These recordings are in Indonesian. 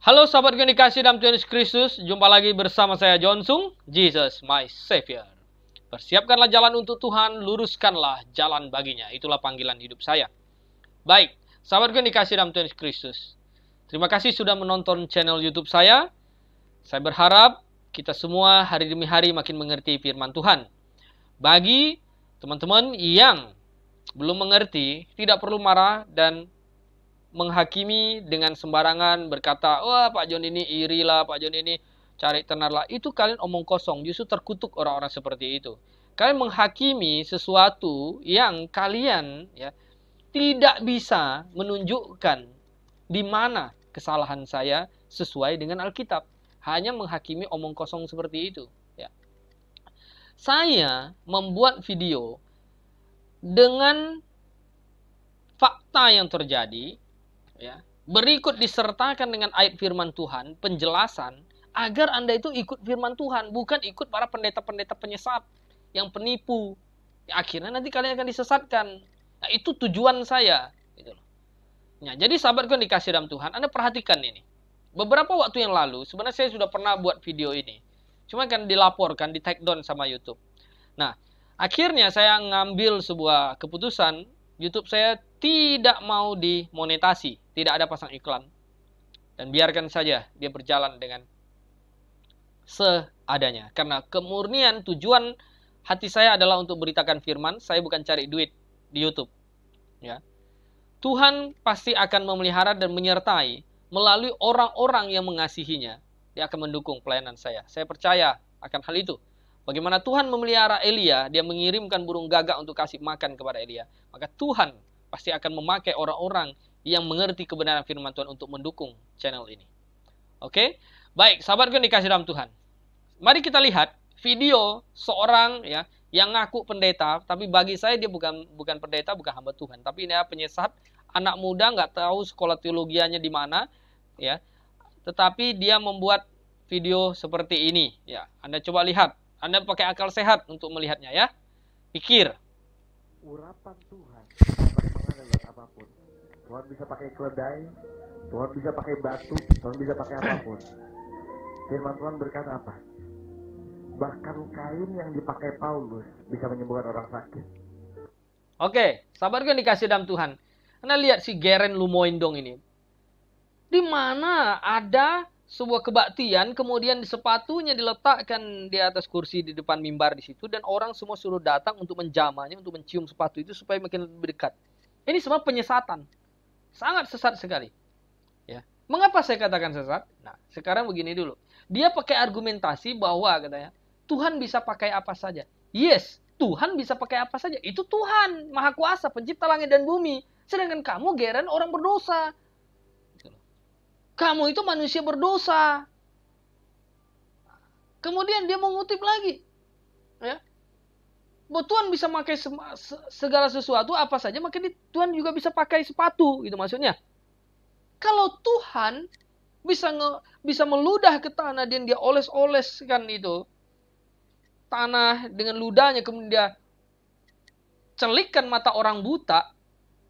Halo sahabat yang dikasih dalam Tuhan Yesus Kristus, jumpa lagi bersama saya Jonsung, Jesus my Savior. Persiapkanlah jalan untuk Tuhan, luruskanlah jalan baginya. Itulah panggilan hidup saya. Baik, sahabat yang dikasih dalam Tuhan Yesus Kristus. Terima kasih sudah menonton channel YouTube saya. Saya berharap kita semua hari demi hari makin mengerti firman Tuhan. Bagi teman-teman yang belum mengerti, tidak perlu marah dan menghakimi dengan sembarangan, berkata, wah Pak John ini iri lah, Pak John ini cari tenar lah. Itu kalian omong kosong, justru terkutuk orang-orang seperti itu. Kalian menghakimi sesuatu yang kalian tidak bisa menunjukkan di mana kesalahan saya sesuai dengan Alkitab. Hanya menghakimi omong kosong seperti itu. Ya. Saya membuat video dengan fakta yang terjadi, berikut disertakan dengan ayat firman Tuhan, penjelasan, agar Anda itu ikut firman Tuhan, bukan ikut para pendeta-pendeta penyesat yang penipu. Akhirnya nanti kalian akan disesatkan. Nah, itu tujuan saya. Gitu loh. Nah, jadi sahabatku yang dikasih dalam Tuhan, Anda perhatikan ini. Beberapa waktu yang lalu, sebenarnya saya sudah pernah buat video ini. Cuma kan dilaporkan, di take down sama YouTube. Nah, akhirnya saya ngambil sebuah keputusan, YouTube saya tidak mau dimonetasi, tidak ada pasang iklan. Dan biarkan saja dia berjalan dengan seadanya. Karena kemurnian tujuan hati saya adalah untuk beritakan firman, saya bukan cari duit di YouTube. Ya. Tuhan pasti akan memelihara dan menyertai melalui orang-orang yang mengasihinya. Dia akan mendukung pelayanan saya. Saya percaya akan hal itu. Bagaimana Tuhan memelihara Elia, dia mengirimkan burung gagak untuk kasih makan kepada Elia. Maka Tuhan pasti akan memakai orang-orang yang mengerti kebenaran firman Tuhan untuk mendukung channel ini. Oke? Baik, sahabatku yang dikasih dalam Tuhan. Mari kita lihat video seorang yang ngaku pendeta, tapi bagi saya dia bukan pendeta, bukan hamba Tuhan. Tapi ini penyesat, anak muda, nggak tahu sekolah teologianya di mana, tetapi dia membuat video seperti ini. Ya, Anda coba lihat. Anda pakai akal sehat untuk melihatnya ya. Pikir. Urapan Tuhan bagaimana lewat apapun. Tuhan bisa pakai keledai, Tuhan bisa pakai batu, Tuhan bisa pakai apapun. Firman Tuhan berkata apa? Bahkan kain yang dipakai Paulus bisa menyembuhkan orang sakit. Oke, sahabatku yang dikasih dalam Tuhan. Anda lihat si Geren Lumoindong ini. Di mana ada sebuah kebaktian, kemudian sepatunya diletakkan di atas kursi di depan mimbar di situ, dan orang semua suruh datang untuk menjamahnya, untuk mencium sepatu itu supaya makin lebih dekat. Ini semua penyesatan. Sangat sesat sekali. Ya. Mengapa saya katakan sesat? Nah, sekarang begini dulu. Dia pakai argumentasi bahwa katanya, Tuhan bisa pakai apa saja. Yes, Tuhan bisa pakai apa saja. Itu Tuhan, Maha Kuasa, pencipta langit dan bumi. Sedangkan kamu, Geren, orang berdosa. Kamu itu manusia berdosa. Kemudian dia mengutip lagi. Ya. Bahwa Tuhan bisa pakai segala sesuatu, apa saja, maka Tuhan juga bisa pakai sepatu. Itu maksudnya. Kalau Tuhan bisa meludah ke tanah dan dia oles-oleskan itu tanah dengan ludahnya, kemudian dia celikkan mata orang buta,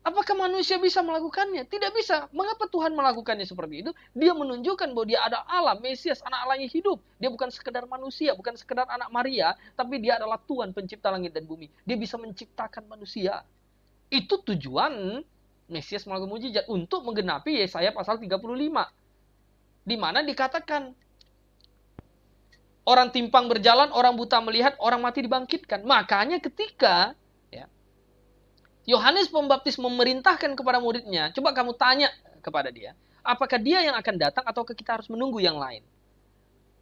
apakah manusia bisa melakukannya? Tidak bisa. Mengapa Tuhan melakukannya seperti itu? Dia menunjukkan bahwa dia ada Allah, Mesias, anak Allah yang hidup. Dia bukan sekedar manusia, bukan sekedar anak Maria, tapi dia adalah Tuhan, pencipta langit dan bumi. Dia bisa menciptakan manusia. Itu tujuan Mesias melakukan mujizat untuk menggenapi Yesaya pasal 35. Di mana dikatakan, orang timpang berjalan, orang buta melihat, orang mati dibangkitkan. Makanya ketika Yohanes Pembaptis memerintahkan kepada muridnya, coba kamu tanya kepada dia, apakah dia yang akan datang atau kita harus menunggu yang lain?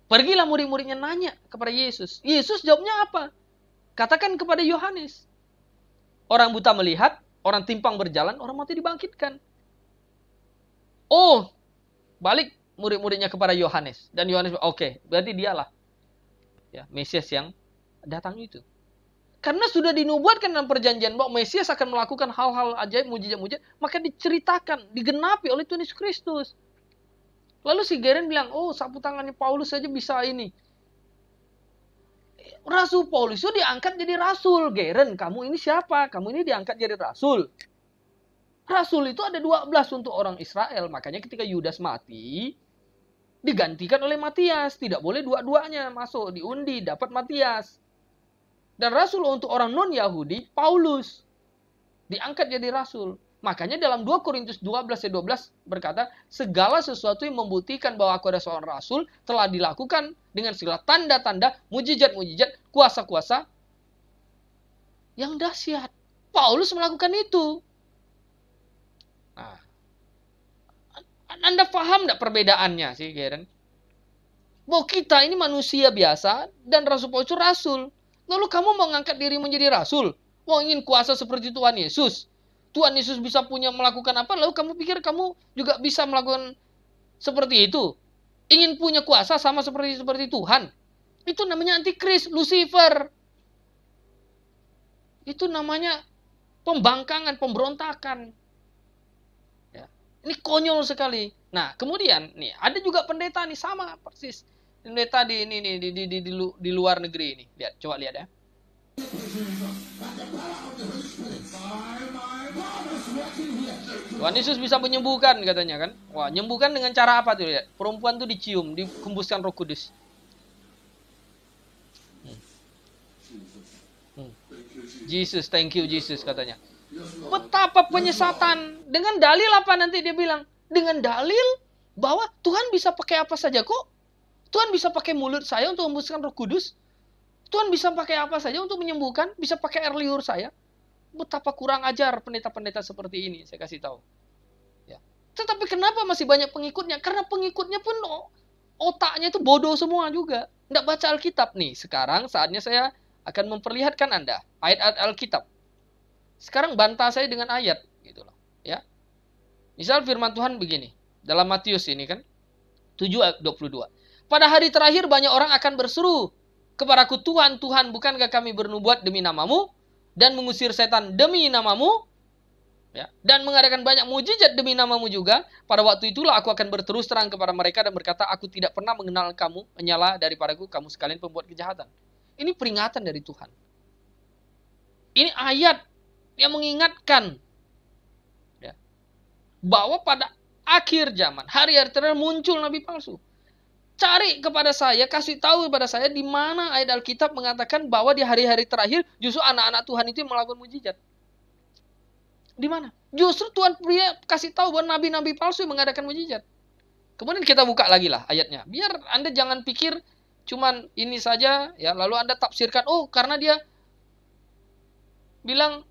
Pergilah murid-muridnya nanya kepada Yesus. Yesus jawabnya apa? Katakan kepada Yohanes. Orang buta melihat, orang timpang berjalan, orang mati dibangkitkan. Oh, balik murid-muridnya kepada Yohanes. Dan Yohanes, oke, berarti dialah Mesias yang datang itu. Karena sudah dinubuatkan dalam perjanjian bahwa Mesias akan melakukan hal-hal ajaib, mujizat-mujizat, maka diceritakan, digenapi oleh Tuhan Yesus Kristus. Lalu si Geren bilang, oh sapu tangannya Paulus saja bisa ini. Rasul Paulus itu diangkat jadi rasul. Geren, kamu ini siapa? Kamu ini diangkat jadi rasul. Rasul itu ada 12 untuk orang Israel. Makanya ketika Yudas mati, digantikan oleh Matias. Tidak boleh dua-duanya masuk, diundi, dapat Matias. Dan rasul untuk orang non-Yahudi, Paulus. Diangkat jadi rasul. Makanya dalam 2 Korintus 12 ayat 12 berkata, segala sesuatu yang membuktikan bahwa aku ada seorang rasul telah dilakukan dengan segala tanda-tanda, mujizat-mujizat, kuasa-kuasa yang dahsyat. Paulus melakukan itu. Nah, Anda paham nggak perbedaannya sih, Karen? Bahwa kita ini manusia biasa dan Rasul Paulus itu rasul. Lalu kamu mau ngangkat diri menjadi rasul? Mau ingin kuasa seperti Tuhan Yesus? Tuhan Yesus bisa melakukan apa? Lalu kamu pikir kamu juga bisa melakukan seperti itu? Ingin punya kuasa sama seperti Tuhan? Itu namanya antikris, Lucifer. Itu namanya pembangkangan, pemberontakan. Ini konyol sekali. Nah, kemudian nih ada juga pendeta nih sama persis. Pendeta di luar negeri ini. Lihat, coba lihat ya. Tuhan Yesus bisa menyembuhkan katanya kan. Wah, menyembuhkan dengan cara apa tuh lihat? Perempuan tuh dicium, dikembuskan Roh Kudus. Jesus, thank you Jesus katanya. Betapa penyesatan. Dengan dalil apa nanti dia bilang? Dengan dalil bahwa Tuhan bisa pakai apa saja kok. Tuhan bisa pakai mulut saya untuk membuskan Roh Kudus. Tuhan bisa pakai apa saja untuk menyembuhkan. Bisa pakai air liur saya. Betapa kurang ajar pendeta-pendeta seperti ini. Saya kasih tahu. Ya. Tetapi kenapa masih banyak pengikutnya? Karena pengikutnya pun otaknya itu bodoh semua juga. Nggak baca Alkitab nih. Sekarang saatnya saya akan memperlihatkan Anda ayat-ayat Alkitab. Sekarang bantah saya dengan ayat, gitu loh, ya. Misal firman Tuhan begini, dalam Matius ini kan, 7 ayat 22. Pada hari terakhir banyak orang akan berseru kepadaku, Tuhan, Tuhan, bukankah kami bernubuat demi namamu, dan mengusir setan demi namamu, ya, dan mengadakan banyak mujizat demi namamu juga. Pada waktu itulah aku akan berterus terang kepada mereka dan berkata, aku tidak pernah mengenal kamu, menyalah daripadaku kamu sekalian pembuat kejahatan. Ini peringatan dari Tuhan. Ini ayat yang mengingatkan ya, bahwa pada akhir zaman, hari-hari terakhir muncul nabi palsu. Cari kepada saya, kasih tahu kepada saya di mana ayat Alkitab mengatakan bahwa di hari-hari terakhir justru anak-anak Tuhan itu melakukan mujizat. Di mana? Justru Tuhan kasih tahu bahwa nabi-nabi palsu yang mengadakan mujizat. Kemudian kita buka lagi lah ayatnya. Biar Anda jangan pikir cuman ini saja, ya lalu Anda tafsirkan, oh karena dia bilang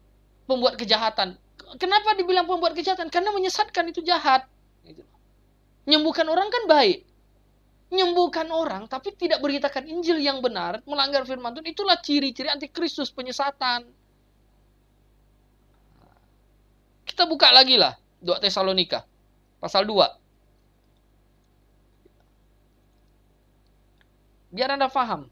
pembuat kejahatan. Kenapa dibilang pembuat kejahatan? Karena menyesatkan itu jahat. Menyembuhkan orang kan baik. Menyembuhkan orang tapi tidak beritakan Injil yang benar, melanggar firman Tuhan, itulah ciri-ciri antikristus, penyesatan. Kita buka lagi lah 2 Tesalonika pasal 2. Biar Anda paham.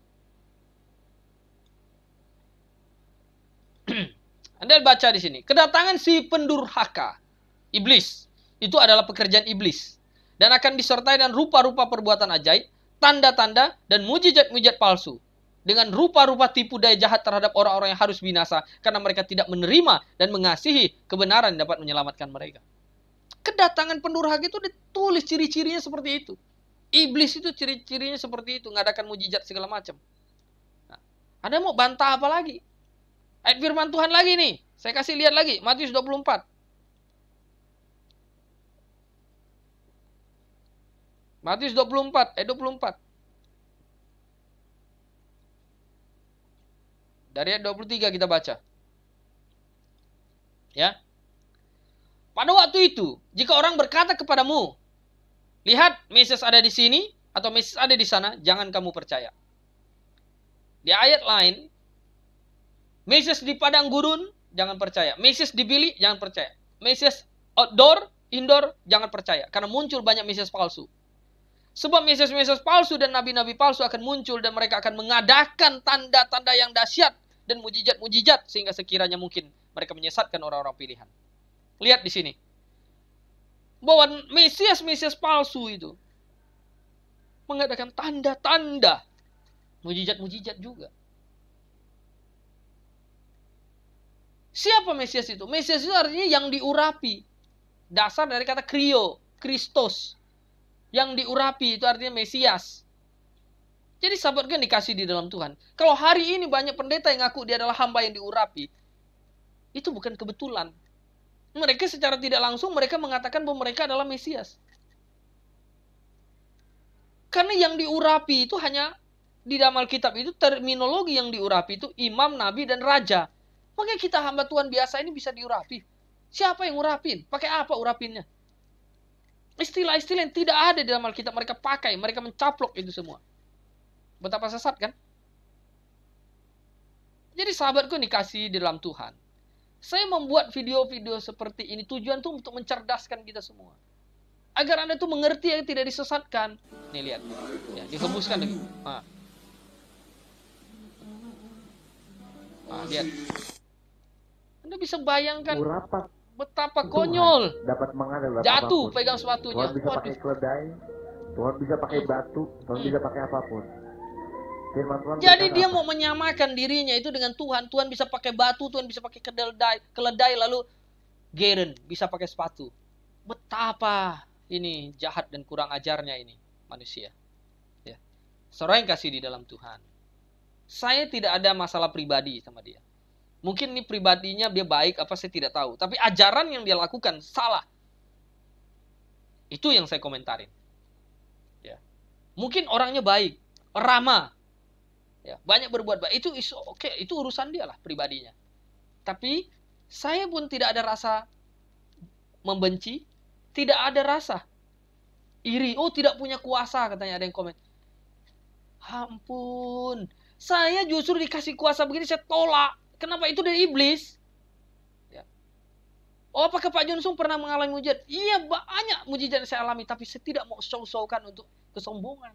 Anda baca di sini. Kedatangan si pendurhaka, iblis, itu adalah pekerjaan iblis. Dan akan disertai dengan rupa-rupa perbuatan ajaib, tanda-tanda, dan mujizat-mujizat palsu. Dengan rupa-rupa tipu daya jahat terhadap orang-orang yang harus binasa. Karena mereka tidak menerima dan mengasihi kebenaran yang dapat menyelamatkan mereka. Kedatangan pendurhaka itu ditulis ciri-cirinya seperti itu. Iblis itu ciri-cirinya seperti itu. Ngadakan mujizat segala macam. Nah, Anda mau bantah apa lagi? Ayat firman Tuhan lagi nih. Saya kasih lihat lagi. Matius 24. Matius 24. Ayat 24. Dari ayat 23 kita baca. Ya. Pada waktu itu, jika orang berkata kepadamu, lihat, Mesias ada di sini, atau Mesias ada di sana, jangan kamu percaya. Di ayat lain, Mesias di padang gurun, jangan percaya. Mesias di bilik, jangan percaya. Mesias outdoor, indoor, jangan percaya. Karena muncul banyak Mesias palsu. Sebab Mesias-Mesias palsu dan nabi-nabi palsu akan muncul dan mereka akan mengadakan tanda-tanda yang dahsyat dan mujizat-mujizat sehingga sekiranya mungkin mereka menyesatkan orang-orang pilihan. Lihat di sini. Bahwa Mesias-Mesias palsu itu mengadakan tanda-tanda, mujizat-mujizat juga. Siapa Mesias itu? Mesias itu artinya yang diurapi. Dasar dari kata krio, Kristos. Yang diurapi itu artinya Mesias. Jadi sahabat kan dikasih di dalam Tuhan. Kalau hari ini banyak pendeta yang ngaku dia adalah hamba yang diurapi, itu bukan kebetulan. Mereka secara tidak langsung mereka mengatakan bahwa mereka adalah Mesias. Karena yang diurapi itu hanya di dalam Alkitab itu terminologi yang diurapi itu imam, nabi, dan raja. Makanya kita hamba Tuhan biasa ini bisa diurapi. Siapa yang urapin? Pakai apa urapinnya? Istilah-istilah yang tidak ada di dalam Alkitab mereka pakai, mereka mencaplok itu semua. Betapa sesat kan? Jadi sahabatku dikasih di dalam Tuhan. Saya membuat video-video seperti ini tujuan tuh untuk mencerdaskan kita semua. Agar Anda tuh mengerti yang tidak disesatkan. Nih lihat. Ya, dihembuskan lagi. Lihat. Anda bisa bayangkan betapa konyol. Dapat mengadakan jatuh apapun. pegang sepatunya. Tuhan bisa pakai keledai, Tuhan bisa pakai batu, Tuhan bisa pakai apapun. Firman Tuhan jadi dia mau menyamakan dirinya itu dengan Tuhan. Tuhan bisa pakai batu, Tuhan bisa pakai keledai, lalu Geren bisa pakai sepatu. Betapa ini jahat dan kurang ajarnya ini manusia. Ya. Saudara yang kasih di dalam Tuhan. Saya tidak ada masalah pribadi sama dia. Mungkin ini pribadinya dia baik apa saya tidak tahu. Tapi ajaran yang dia lakukan salah. Itu yang saya komentarin. Ya. Mungkin orangnya baik, ramah. Ya, banyak berbuat baik. Itu oke, itu urusan dia lah pribadinya. Tapi saya pun tidak ada rasa membenci, tidak ada rasa iri. Oh, tidak punya kuasa katanya ada yang komen. Ampun, saya justru dikasih kuasa begini saya tolak. Kenapa? Itu dari iblis. Ya. Oh, apakah Pak Jonsung pernah mengalami mujizat? Iya, banyak mujizat yang saya alami, tapi saya tidak mau show-showkan untuk kesombongan.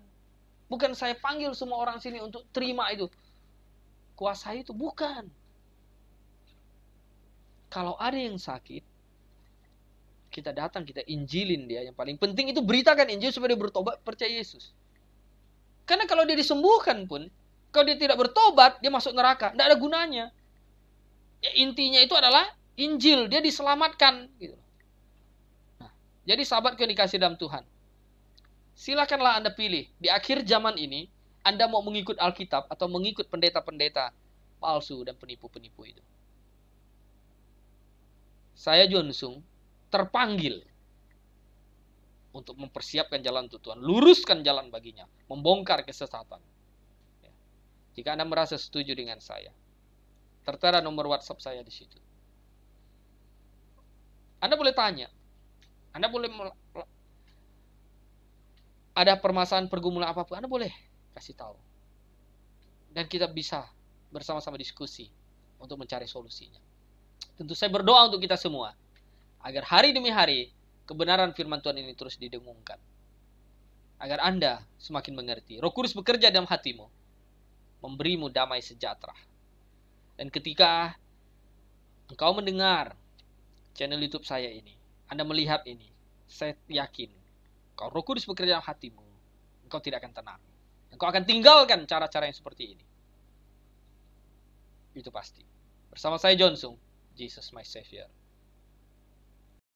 Bukan saya panggil semua orang sini untuk terima itu. Kuasa itu, bukan. Kalau ada yang sakit, kita datang, kita injilin dia. Yang paling penting itu beritakan Injil supaya dia bertobat, percaya Yesus. Karena kalau dia disembuhkan pun, kalau dia tidak bertobat, dia masuk neraka. Tidak ada gunanya. Ya, intinya itu adalah Injil, dia diselamatkan. Gitu. Nah, jadi sahabatku yang dikasih dalam Tuhan. Silakanlah Anda pilih. Di akhir zaman ini, Anda mau mengikut Alkitab atau mengikut pendeta-pendeta palsu dan penipu-penipu itu. Saya Jonsung terpanggil untuk mempersiapkan jalan untuk Tuhan. Luruskan jalan baginya. Membongkar kesesatan. Ya. Jika Anda merasa setuju dengan saya, tertera nomor WhatsApp saya di situ. Anda boleh tanya. Anda boleh ada permasalahan pergumulan apapun, Anda boleh kasih tahu. Dan kita bisa bersama-sama diskusi untuk mencari solusinya. Tentu saya berdoa untuk kita semua. Agar hari demi hari, kebenaran firman Tuhan ini terus didengungkan. Agar Anda semakin mengerti. Roh Kudus bekerja dalam hatimu. Memberimu damai sejahtera. Dan ketika engkau mendengar channel YouTube saya ini, Anda melihat ini, saya yakin kalau Roh Kudus bekerja dalam hatimu, engkau tidak akan tenang. Engkau akan tinggalkan cara-cara yang seperti ini. Itu pasti. Bersama saya Jonsung, Jesus my Savior.